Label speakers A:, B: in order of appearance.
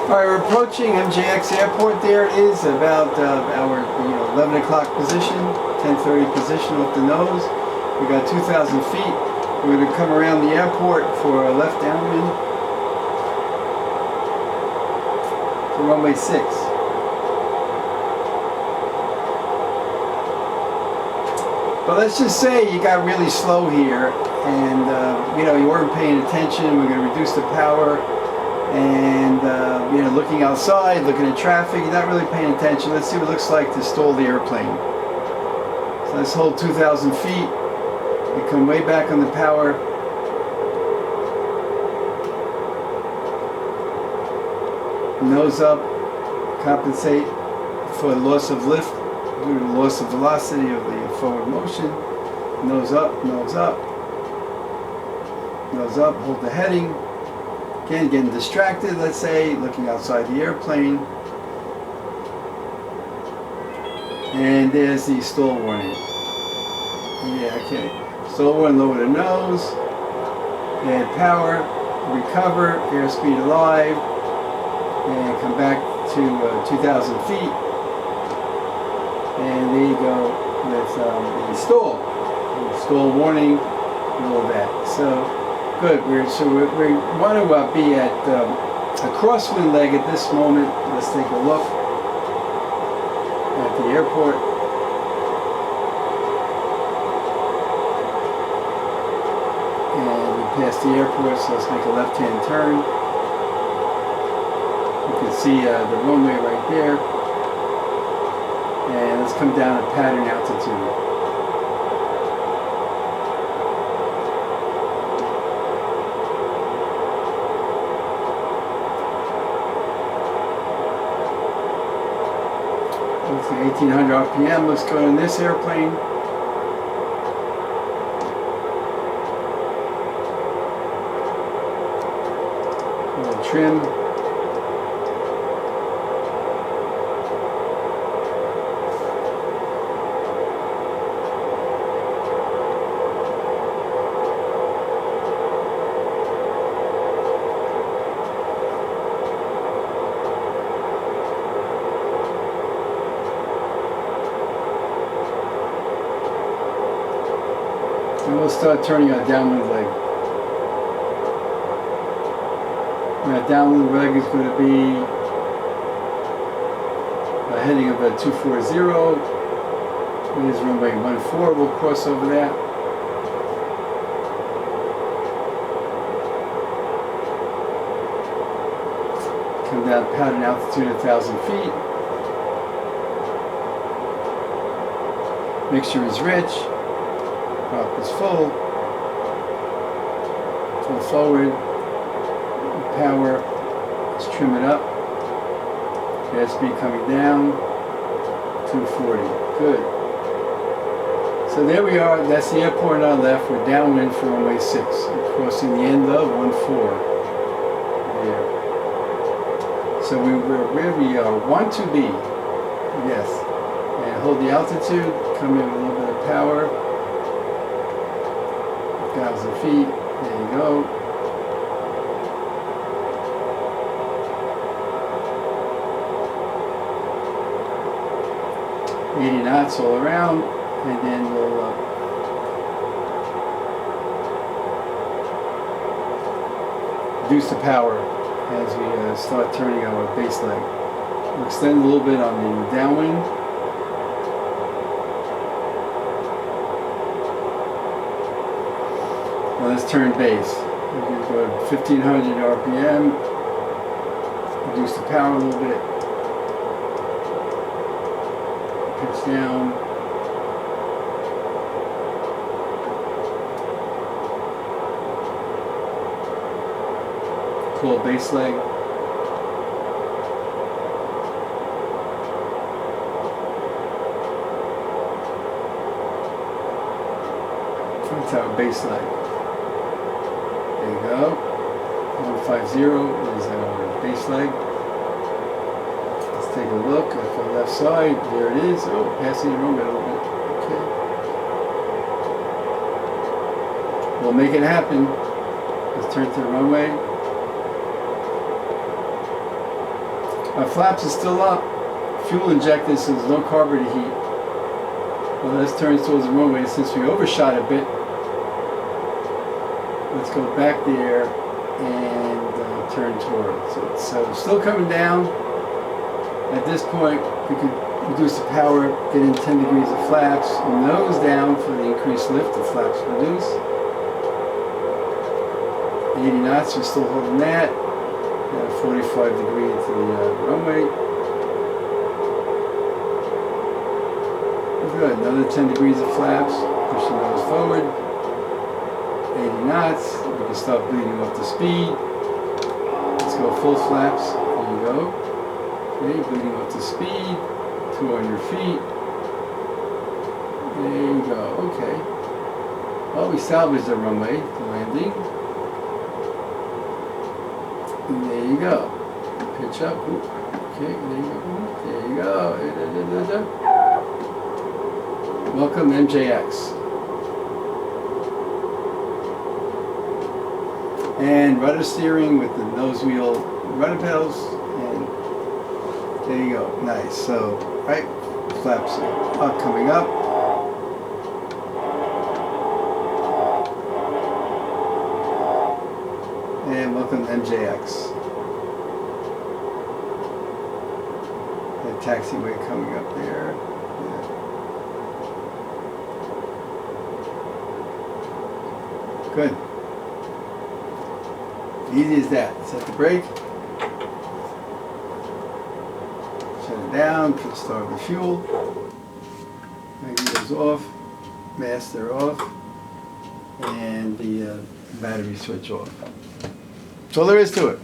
A: Alright, we're approaching MJX Airport. There it is, about our 11 o'clock position, 10:30 position off the nose. We got 2,000 feet. We're going to come around the airport for a left downwind to runway 6. But let's just say you got really slow here, and you weren't paying attention. We're going to reduce the power, and looking outside, looking at traffic, you're not really paying attention. Let's see what it looks like to stall the airplane. So let's hold 2,000 feet. We come way back on the power. Nose up, compensate for the loss of lift due to the loss of velocity of the forward motion. Nose up, nose up, nose up, hold the heading. Again, getting distracted, let's say, looking outside the airplane. And there's the stall warning. Yeah, okay. Stall warning, lower the nose, add power, recover, airspeed alive, and come back to 2,000 feet. And there you go with the stall warning, and all that. So good. We want to be at a crosswind leg at this moment. Let's take a look at the airport. And we passed the airport, so let's make a left-hand turn. You can see the runway right there. And let's come down at pattern altitude. Let's see, 1800 RPM. Let's go in this airplane. A little trim. And we'll start turning our downwind leg. And our downwind leg is going to be a heading of a 240. Here's runway 14. We'll cross over that. Come down pattern altitude 1,000 feet. Mixture is rich. Prop is full forward, power, let's trim it up, airspeed coming down, 240, good. So there we are, that's the airport on our left, we're downwind for runway 6, we're crossing the end of 14, there. So we're where we want to be, yes, and hold the altitude, come in with a little bit of power, 1,000 feet, there you go. $80 knots all around, and then we'll reduce the power as we start turning our base leg. We'll extend a little bit on the downwind. Now let's turn base. We're going to go to 1,500 RPM. Reduce the power a little bit. Pitch down. Pull base leg. That's our base leg. There you go. 150 is our base leg. Let's take a look at the left side. There it is. Oh, passing the runway a little bit. Okay. We'll make it happen. Let's turn to the runway. Our flaps is still up. Fuel injected, so there's no carburetor heat. Well, let's turn towards the runway since we overshot a bit. Let's go back there and turn towards it. So still coming down. At this point, we could reduce the power, get in 10 degrees of flaps, nose down for the increased lift the flaps produce. 80 knots, we're still holding that. 45 degree into the runway. Good, another 10 degrees of flaps, push the nose forward. 80 knots, we can start bleeding off the speed. Let's go full flaps, there you go. Okay, bleeding off the speed, 2 on your feet. There you go, okay. Well, we salvaged the runway, the landing. And there you go. Pitch up, oop. Okay, there you go, there you go. Welcome MJX. And rudder steering with the nose wheel rudder pedals, and there you go, nice. So, right, flaps are coming up. And welcome MJX. The taxiway coming up there. Yeah. Good. Easy as that. Set the brake. Shut it down. Start the fuel. Magnet goes off. Master off. And the battery switch off. That's all there is to it.